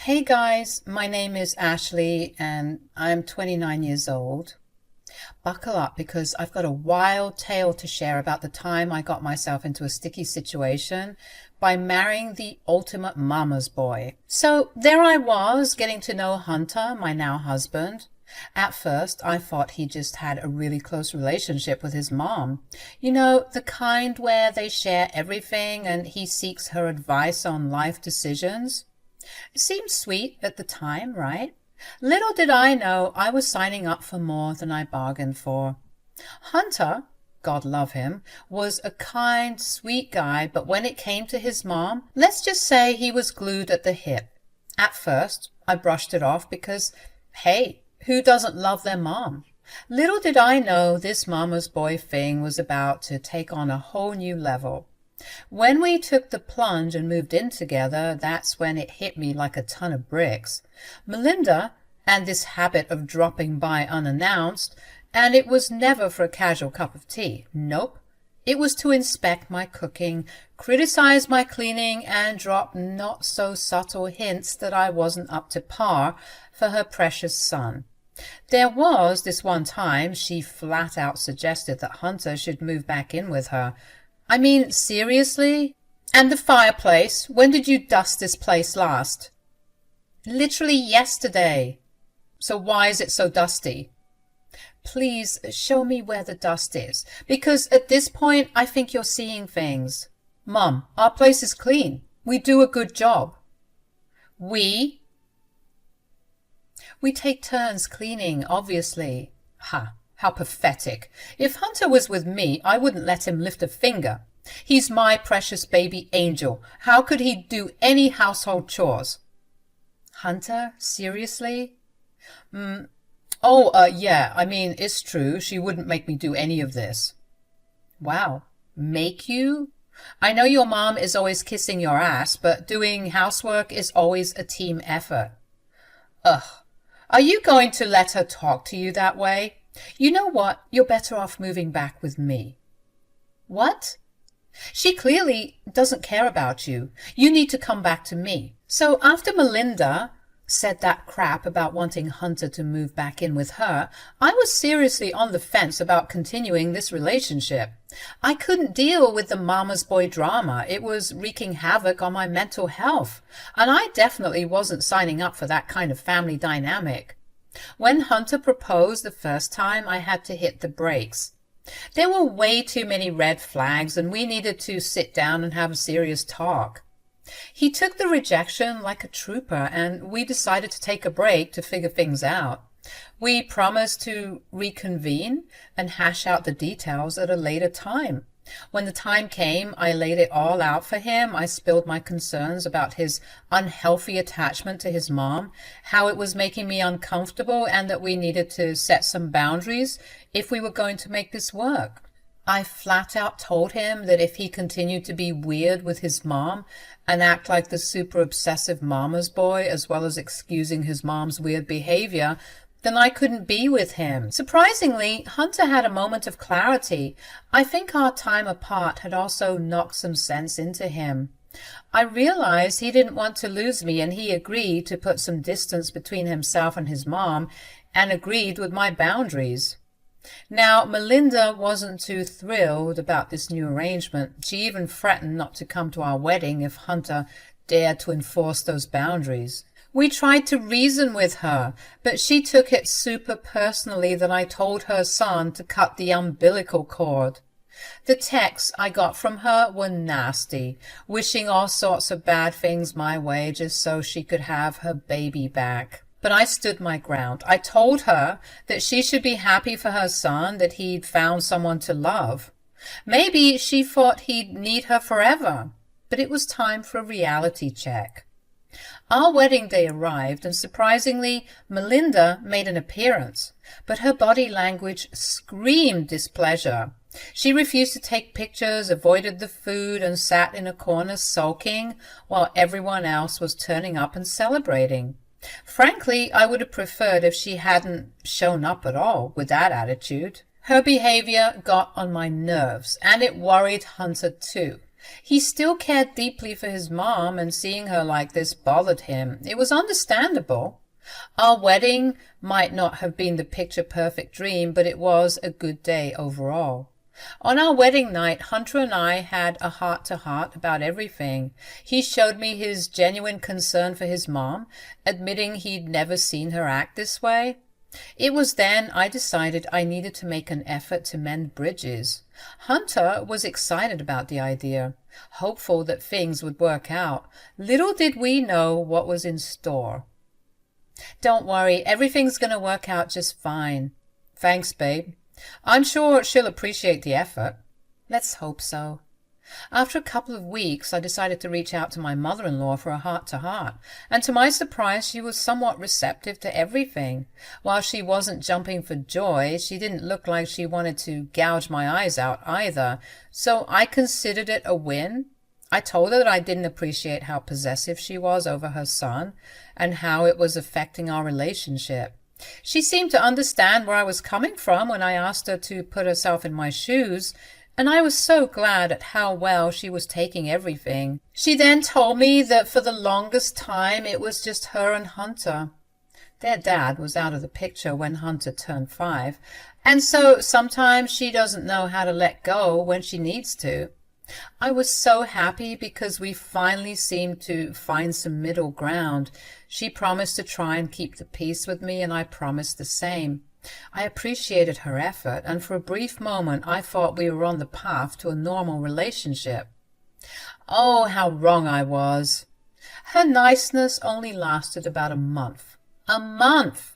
Hey guys, my name is Ashley and I'm 29 years old. Buckle up because I've got a wild tale to share about the time I got myself into a sticky situation by marrying the ultimate mama's boy. So there I was, getting to know Hunter, my now husband. At first, I thought he just had a really close relationship with his mom. You know, the kind where they share everything and he seeks her advice on life decisions. It seemed sweet at the time, right? Little did I know I was signing up for more than I bargained for. Hunter, God love him, was a kind, sweet guy, but when it came to his mom, let's just say he was glued at the hip. At first, I brushed it off because, hey, who doesn't love their mom? Little did I know this mama's boy thing was about to take on a whole new level. When we took the plunge and moved in together, that's when it hit me like a ton of bricks. Melinda, and this habit of dropping by unannounced, and it was never for a casual cup of tea. Nope. It was to inspect my cooking, criticize my cleaning, and drop not so subtle hints that I wasn't up to par for her precious son. There was this one time she flat out suggested that Hunter should move back in with her. I mean, seriously? And the fireplace? When did you dust this place last? Literally yesterday. So why is it so dusty? Please show me where the dust is, because at this point I think you're seeing things. Mum, our place is clean. We do a good job. We take turns cleaning, obviously. Ha! How pathetic. If Hunter was with me, I wouldn't let him lift a finger. He's my precious baby angel. How could he do any household chores? Hunter? Seriously? Yeah, I mean, it's true. She wouldn't make me do any of this. Wow. Make you? I know your mom is always kissing your ass, but doing housework is always a team effort. Ugh. Are you going to let her talk to you that way? You know what? You're better off moving back with me. What? She clearly doesn't care about you. You need to come back to me. So after Melinda said that crap about wanting Hunter to move back in with her, I was seriously on the fence about continuing this relationship. I couldn't deal with the mama's boy drama. It was wreaking havoc on my mental health, and I definitely wasn't signing up for that kind of family dynamic. When Hunter proposed the first time, I had to hit the brakes. There were way too many red flags, and we needed to sit down and have a serious talk. He took the rejection like a trooper, and we decided to take a break to figure things out. We promised to reconvene and hash out the details at a later time. When the time came, I laid it all out for him. I spilled my concerns about his unhealthy attachment to his mom, how it was making me uncomfortable, and that we needed to set some boundaries if we were going to make this work. I flat out told him that if he continued to be weird with his mom and act like the super obsessive mama's boy, as well as excusing his mom's weird behavior, then I couldn't be with him. Surprisingly, Hunter had a moment of clarity. I think our time apart had also knocked some sense into him. I realized he didn't want to lose me, and he agreed to put some distance between himself and his mom, and agreed with my boundaries. Now, Melinda wasn't too thrilled about this new arrangement. She even threatened not to come to our wedding if Hunter dared to enforce those boundaries. We tried to reason with her, but she took it super personally that I told her son to cut the umbilical cord. The texts I got from her were nasty, wishing all sorts of bad things my way just so she could have her baby back. But I stood my ground. I told her that she should be happy for her son, that he'd found someone to love. Maybe she thought he'd need her forever, but it was time for a reality check. Our wedding day arrived, and surprisingly, Melinda made an appearance, but her body language screamed displeasure. She refused to take pictures, avoided the food, and sat in a corner sulking while everyone else was turning up and celebrating. Frankly, I would have preferred if she hadn't shown up at all with that attitude. Her behavior got on my nerves, and it worried Hunter too. He still cared deeply for his mom, and seeing her like this bothered him. It was understandable. Our wedding might not have been the picture-perfect dream, but it was a good day overall. On our wedding night, Hunter and I had a heart-to-heart about everything. He showed me his genuine concern for his mom, admitting he'd never seen her act this way. It was then I decided I needed to make an effort to mend bridges. Hunter was excited about the idea, hopeful that things would work out. Little did we know what was in store. "Don't worry, everything's going to work out just fine." "Thanks, babe. I'm sure she'll appreciate the effort." "Let's hope so." After a couple of weeks, I decided to reach out to my mother-in-law for a heart-to-heart, and to my surprise, she was somewhat receptive to everything. While she wasn't jumping for joy, she didn't look like she wanted to gouge my eyes out either, so I considered it a win. I told her that I didn't appreciate how possessive she was over her son and how it was affecting our relationship. She seemed to understand where I was coming from when I asked her to put herself in my shoes, and I was so glad at how well she was taking everything. She then told me that for the longest time it was just her and Hunter. Their dad was out of the picture when Hunter turned 5, and so sometimes she doesn't know how to let go when she needs to. I was so happy because we finally seemed to find some middle ground. She promised to try and keep the peace with me, and I promised the same. I appreciated her effort, and for a brief moment I thought we were on the path to a normal relationship. Oh, how wrong I was. Her niceness only lasted about a month. A month!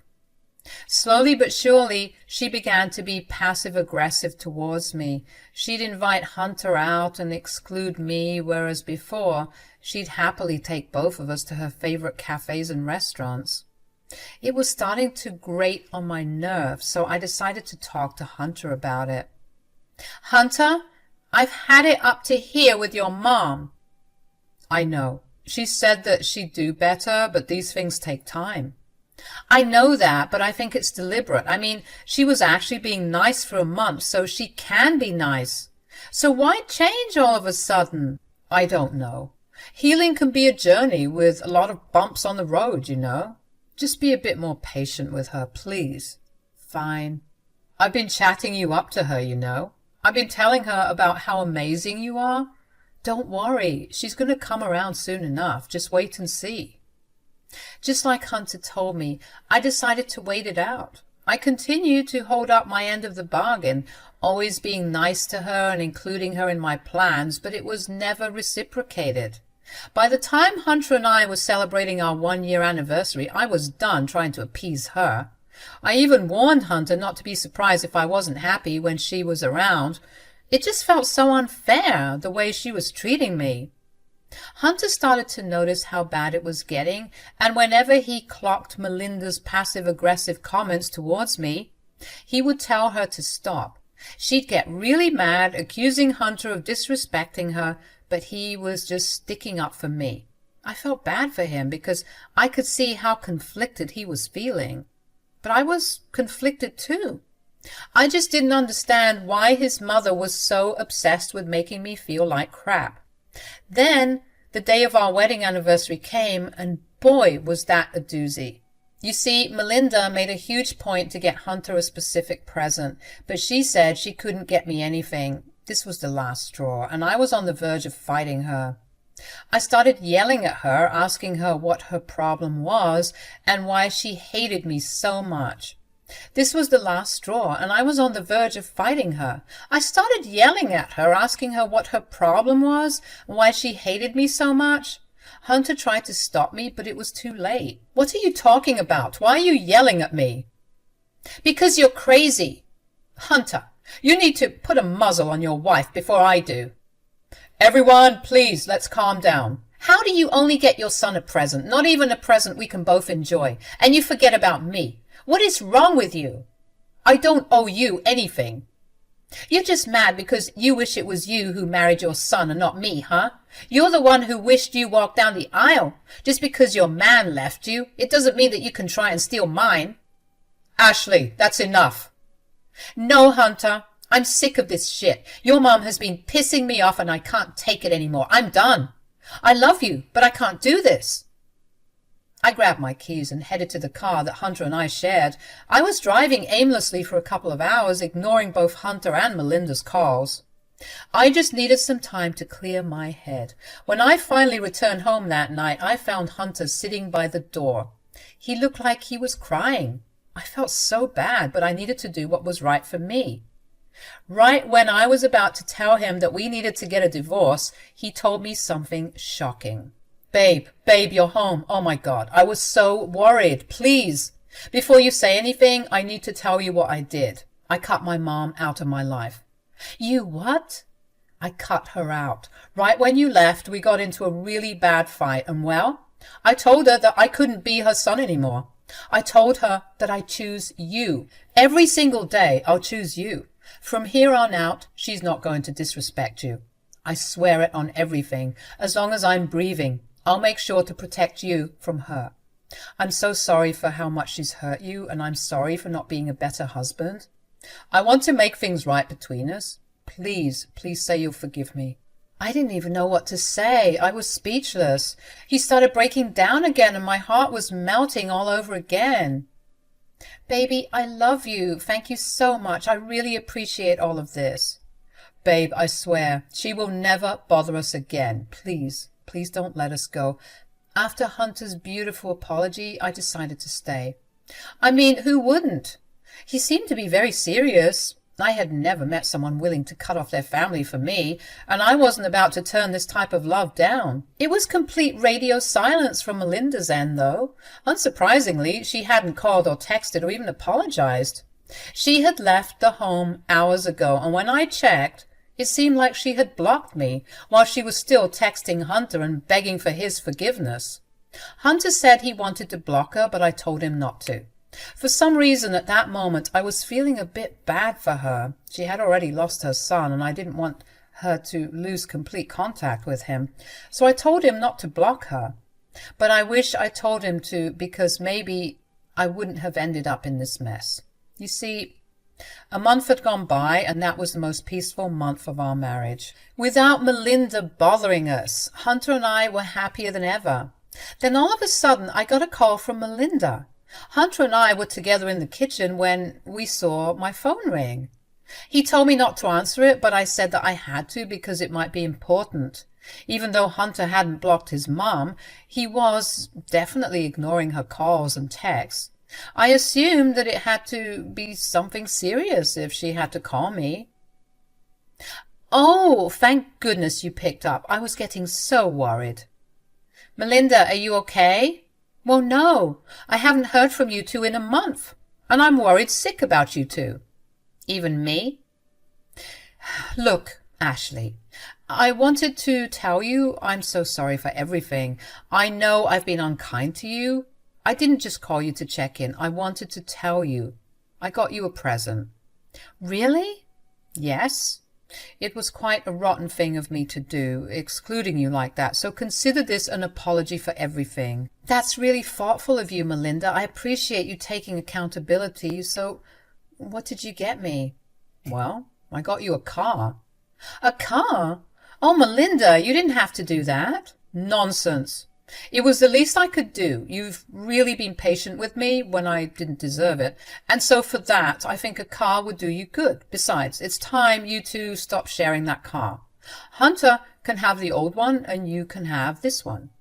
Slowly but surely, she began to be passive-aggressive towards me. She'd invite Hunter out and exclude me, whereas before, she'd happily take both of us to her favorite cafes and restaurants. It was starting to grate on my nerves, so I decided to talk to Hunter about it. "Hunter, I've had it up to here with your mom." "I know. She said that she'd do better, but these things take time." "I know that, but I think it's deliberate. I mean, she was actually being nice for a month, so she can be nice. So why change all of a sudden?" "I don't know. Healing can be a journey with a lot of bumps on the road, you know. Just be a bit more patient with her, please." "Fine. I've been chatting you up to her, you know. I've been telling her about how amazing you are. Don't worry, she's going to come around soon enough. Just wait and see." Just like Hunter told me, I decided to wait it out. I continued to hold up my end of the bargain, always being nice to her and including her in my plans, but it was never reciprocated. By the time Hunter and I were celebrating our 1-year anniversary, I was done trying to appease her. I even warned Hunter not to be surprised if I wasn't happy when she was around. It just felt so unfair, the way she was treating me. Hunter started to notice how bad it was getting, and whenever he clocked Melinda's passive-aggressive comments towards me, he would tell her to stop. She'd get really mad, accusing Hunter of disrespecting her, but he was just sticking up for me. I felt bad for him because I could see how conflicted he was feeling. But I was conflicted too. I just didn't understand why his mother was so obsessed with making me feel like crap. Then the day of our wedding anniversary came, and boy, was that a doozy. You see, Melinda made a huge point to get Hunter a specific present, but she said she couldn't get me anything. This was the last straw, and I was on the verge of fighting her. I started yelling at her, asking her what her problem was and why she hated me so much. This was the last straw, and I was on the verge of fighting her. I started yelling at her, asking her what her problem was and why she hated me so much. Hunter tried to stop me, but it was too late. "What are you talking about? Why are you yelling at me?" "Because you're crazy. Hunter, you need to put a muzzle on your wife before I do." "Everyone, please, let's calm down. How do you only get your son a present, not even a present we can both enjoy, and you forget about me? What is wrong with you?" "I don't owe you anything." "You're just mad because you wish it was you who married your son and not me, huh? You're the one who wished you walked down the aisle. Just because your man left you, it doesn't mean that you can try and steal mine." "Ashley, that's enough." "No, Hunter, I'm sick of this shit. Your mom has been pissing me off and I can't take it anymore. I'm done. I love you, but I can't do this. I grabbed my keys and headed to the car that Hunter and I shared. I was driving aimlessly for a couple of hours, ignoring both Hunter and Melinda's calls. I just needed some time to clear my head. When I finally returned home that night, I found Hunter sitting by the door. He looked like he was crying. I felt so bad, but I needed to do what was right for me. Right when I was about to tell him that we needed to get a divorce, he told me something shocking. Babe, you're home. Oh my God, I was so worried. Please, before you say anything, I need to tell you what I did. I cut my mom out of my life. You what? I cut her out. Right when you left, we got into a really bad fight, and well, I told her that I couldn't be her son anymore. I told her that I choose you. Every single day, I'll choose you. From here on out, she's not going to disrespect you. I swear it on everything. As long as I'm breathing, I'll make sure to protect you from her. I'm so sorry for how much she's hurt you, and I'm sorry for not being a better husband. I want to make things right between us. Please say you'll forgive me. I didn't even know what to say. I was speechless. He started breaking down again, and my heart was melting all over again. Baby, I love you. Thank you so much. I really appreciate all of this. Babe, I swear, she will never bother us again. Please don't let us go. After Hunter's beautiful apology, I decided to stay. I mean, who wouldn't? He seemed to be very serious. I had never met someone willing to cut off their family for me, and I wasn't about to turn this type of love down. It was complete radio silence from Melinda's end, though. Unsurprisingly, she hadn't called or texted or even apologized. She had left the home hours ago, and when I checked, it seemed like she had blocked me, while she was still texting Hunter and begging for his forgiveness. Hunter said he wanted to block her, but I told him not to. For some reason at that moment I was feeling a bit bad for her. She had already lost her son, and I didn't want her to lose complete contact with him. So I told him not to block her. But I wish I told him to, because maybe I wouldn't have ended up in this mess. You see, a month had gone by, and that was the most peaceful month of our marriage. Without Melinda bothering us, Hunter and I were happier than ever. Then all of a sudden I got a call from Melinda. Hunter and I were together in the kitchen when we saw my phone ring. He told me not to answer it, but I said that I had to because it might be important. Even though Hunter hadn't blocked his mom, he was definitely ignoring her calls and texts. I assumed that it had to be something serious if she had to call me. Oh, thank goodness you picked up. I was getting so worried. Melinda, are you okay? Well, no, I haven't heard from you two in a month, and I'm worried sick about you two. Even me? Look, Ashley, I wanted to tell you I'm so sorry for everything. I know I've been unkind to you. I didn't just call you to check in. I wanted to tell you. I got you a present. Really? Yes. It was quite a rotten thing of me to do, excluding you like that, so consider this an apology for everything. That's really thoughtful of you, Melinda. I appreciate you taking accountability. So, what did you get me? Well, I got you a car. A car? Oh, Melinda, you didn't have to do that. Nonsense. It was the least I could do. You've really been patient with me when I didn't deserve it. And so for that, I think a car would do you good. Besides, it's time you two stop sharing that car. Hunter can have the old one, and you can have this one.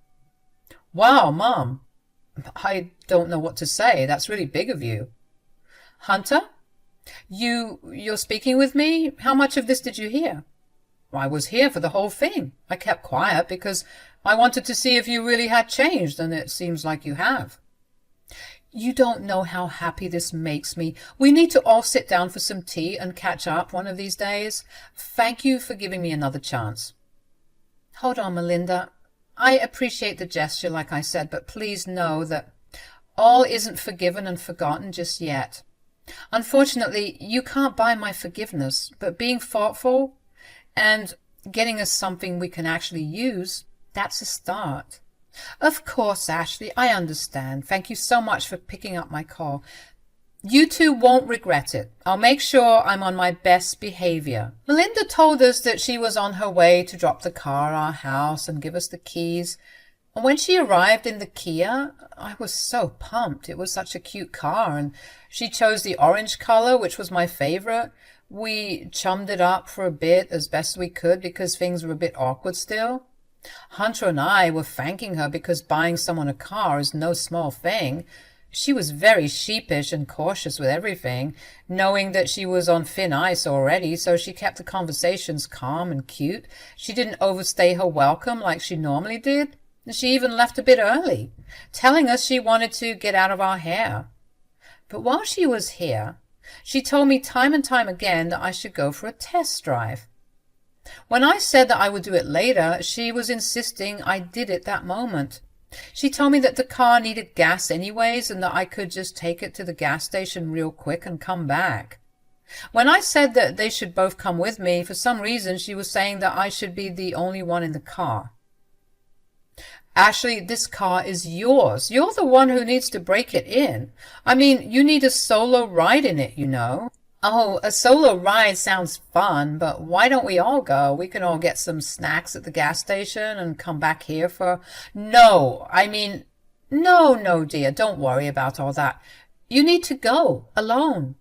Wow, Mom. I don't know what to say. That's really big of you. Hunter? You're speaking with me? How much of this did you hear? I was here for the whole thing. I kept quiet because I wanted to see if you really had changed, and it seems like you have. You don't know how happy this makes me. We need to all sit down for some tea and catch up one of these days. Thank you for giving me another chance. Hold on, Melinda. I appreciate the gesture, like I said, but please know that all isn't forgiven and forgotten just yet. Unfortunately, you can't buy my forgiveness, but being thoughtful and getting us something we can actually use, that's a start. Of course, Ashley, I understand. Thank you so much for picking up my call. You two won't regret it. I'll make sure I'm on my best behavior. Melinda told us that she was on her way to drop the car at our house and give us the keys. And when she arrived in the Kia, I was so pumped. It was such a cute car, and she chose the orange color, which was my favorite. We chummed it up for a bit as best we could because things were a bit awkward still. Hunter and I were thanking her because buying someone a car is no small thing. She was very sheepish and cautious with everything, knowing that she was on thin ice already, so she kept the conversations calm and cute. She didn't overstay her welcome like she normally did. She even left a bit early, telling us she wanted to get out of our hair. But while she was here, she told me time and time again that I should go for a test drive. When I said that I would do it later, she was insisting I did it that moment. She told me that the car needed gas anyways and that I could just take it to the gas station real quick and come back. When I said that they should both come with me, for some reason she was saying that I should be the only one in the car. Ashley, this car is yours. You're the one who needs to break it in. I mean, you need a solo ride in it, you know. Oh, a solo ride sounds fun, but why don't we all go? We can all get some snacks at the gas station and come back here for... No, dear, don't worry about all that. You need to go alone.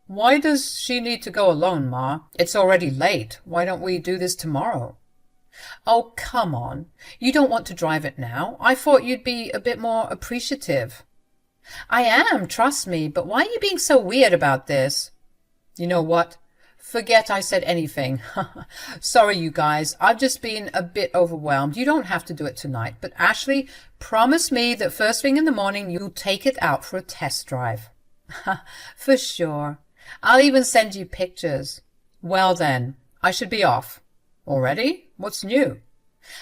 Why does she need to go alone, Ma? It's already late. Why don't we do this tomorrow? Oh, come on. You don't want to drive it now. I thought you'd be a bit more appreciative. I am, trust me, but why are you being so weird about this? You know what? Forget I said anything. Sorry, you guys. I've just been a bit overwhelmed. You don't have to do it tonight, but Ashley, promise me that first thing in the morning you'll take it out for a test drive. For sure. I'll even send you pictures. Well then, I should be off. Already? What's new?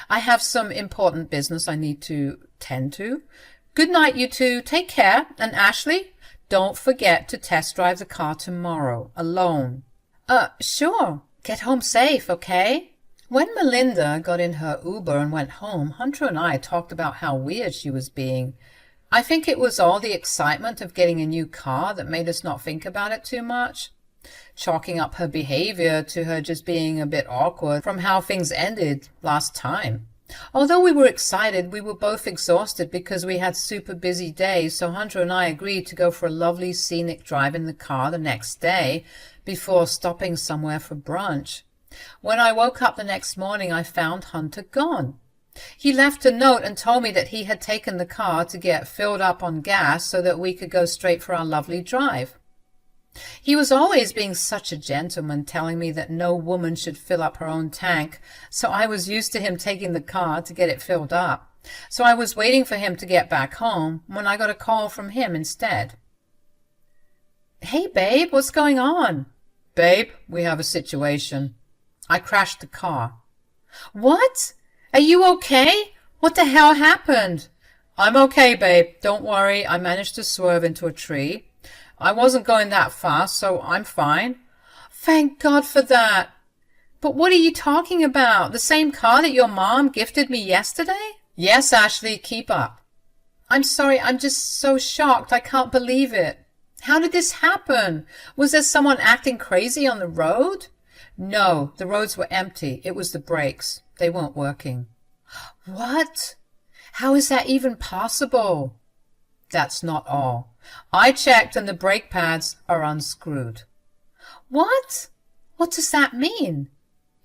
I have some important business I need to tend to. Good night, you two. Take care. And Ashley, don't forget to test drive the car tomorrow, alone. Sure. Get home safe, okay? When Melinda got in her Uber and went home, Hunter and I talked about how weird she was being. I think it was all the excitement of getting a new car that made us not think about it too much, chalking up her behavior to her just being a bit awkward from how things ended last time. Although we were excited, we were both exhausted because we had super busy days, so Hunter and I agreed to go for a lovely scenic drive in the car the next day before stopping somewhere for brunch. When I woke up the next morning, I found Hunter gone. He left a note and told me that he had taken the car to get filled up on gas so that we could go straight for our lovely drive. He was always being such a gentleman, telling me that no woman should fill up her own tank, so I was used to him taking the car to get it filled up. So I was waiting for him to get back home when I got a call from him instead. Hey, babe, what's going on? Babe, we have a situation. I crashed the car. What? Are you okay? What the hell happened? I'm okay, babe. Don't worry. I managed to swerve into a tree. I wasn't going that fast, so I'm fine. Thank God for that. But what are you talking about? The same car that your mom gifted me yesterday? Yes, Ashley, keep up. I'm sorry, I'm just so shocked. I can't believe it. How did this happen? Was there someone acting crazy on the road? No, the roads were empty. It was the brakes. They weren't working. What? How is that even possible? That's not all. I checked and the brake pads are unscrewed. What? What does that mean?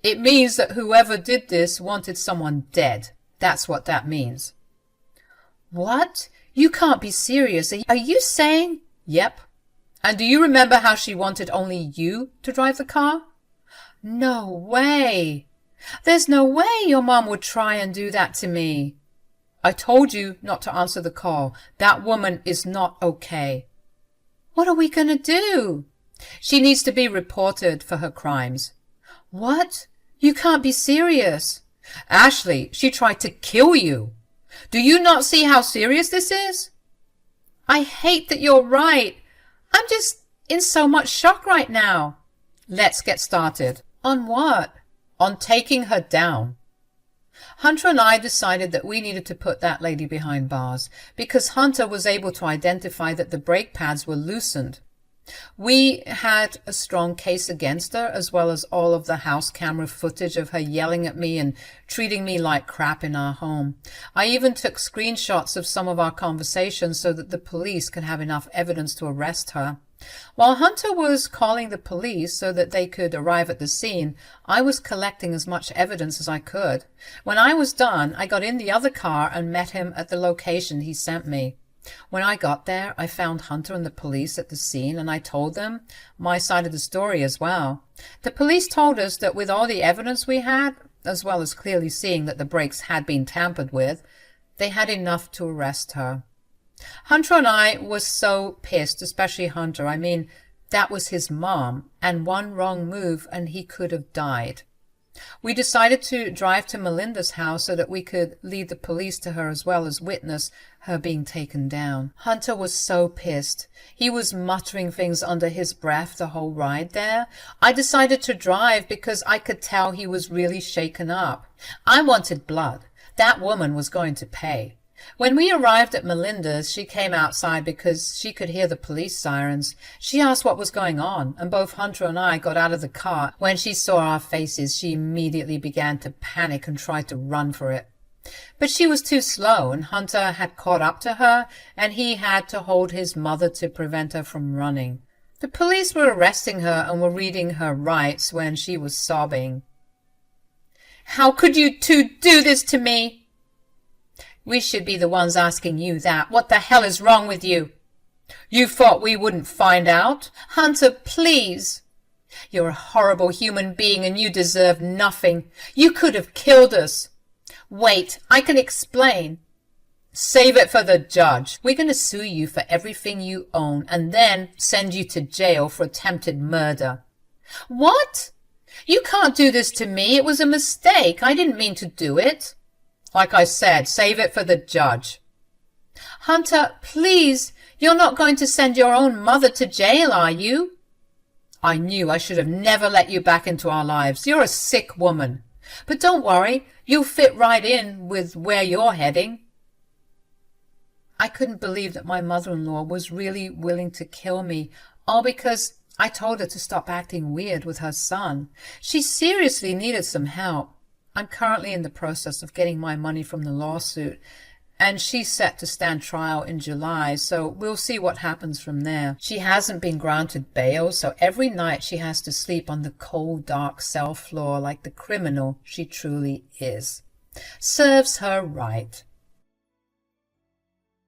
It means that whoever did this wanted someone dead. That's what that means. What? You can't be serious. Are you saying? Yep. And do you remember how she wanted only you to drive the car? No way. There's no way your mom would try and do that to me. I told you not to answer the call. That woman is not okay. What are we going to do? She needs to be reported for her crimes. What? You can't be serious. Ashley, she tried to kill you. Do you not see how serious this is? I hate that you're right. I'm just in so much shock right now. Let's get started. On what? On taking her down. Hunter and I decided that we needed to put that lady behind bars because Hunter was able to identify that the brake pads were loosened. We had a strong case against her, as well as all of the house camera footage of her yelling at me and treating me like crap in our home. I even took screenshots of some of our conversations so that the police could have enough evidence to arrest her. While Hunter was calling the police so that they could arrive at the scene, I was collecting as much evidence as I could. When I was done, I got in the other car and met him at the location he sent me. When I got there, I found Hunter and the police at the scene, and I told them my side of the story as well. The police told us that with all the evidence we had, as well as clearly seeing that the brakes had been tampered with, they had enough to arrest her. Hunter and I were so pissed, especially Hunter. I mean, that was his mom, and one wrong move and he could have died. We decided to drive to Melinda's house so that we could lead the police to her as well as witness her being taken down. Hunter was so pissed. He was muttering things under his breath the whole ride there. I decided to drive because I could tell he was really shaken up. I wanted blood. That woman was going to pay. When we arrived at Melinda's, she came outside because she could hear the police sirens. She asked what was going on, and both Hunter and I got out of the car. When she saw our faces, she immediately began to panic and tried to run for it. But she was too slow, and Hunter had caught up to her, and he had to hold his mother to prevent her from running. The police were arresting her and were reading her rights when she was sobbing. "How could you two do this to me?" "We should be the ones asking you that. What the hell is wrong with you?" "You thought we wouldn't find out?" "Hunter, please." "You're a horrible human being and you deserve nothing. You could have killed us." "Wait, I can explain." "Save it for the judge. We're going to sue you for everything you own and then send you to jail for attempted murder." "What? You can't do this to me. It was a mistake. I didn't mean to do it." "Like I said, save it for the judge." "Hunter, please, you're not going to send your own mother to jail, are you?" "I knew I should have never let you back into our lives. You're a sick woman. But don't worry, you'll fit right in with where you're heading." I couldn't believe that my mother-in-law was really willing to kill me, all because I told her to stop acting weird with her son. She seriously needed some help. I'm currently in the process of getting my money from the lawsuit, and she's set to stand trial in July, so we'll see what happens from there. She hasn't been granted bail, so every night she has to sleep on the cold, dark cell floor like the criminal she truly is. Serves her right.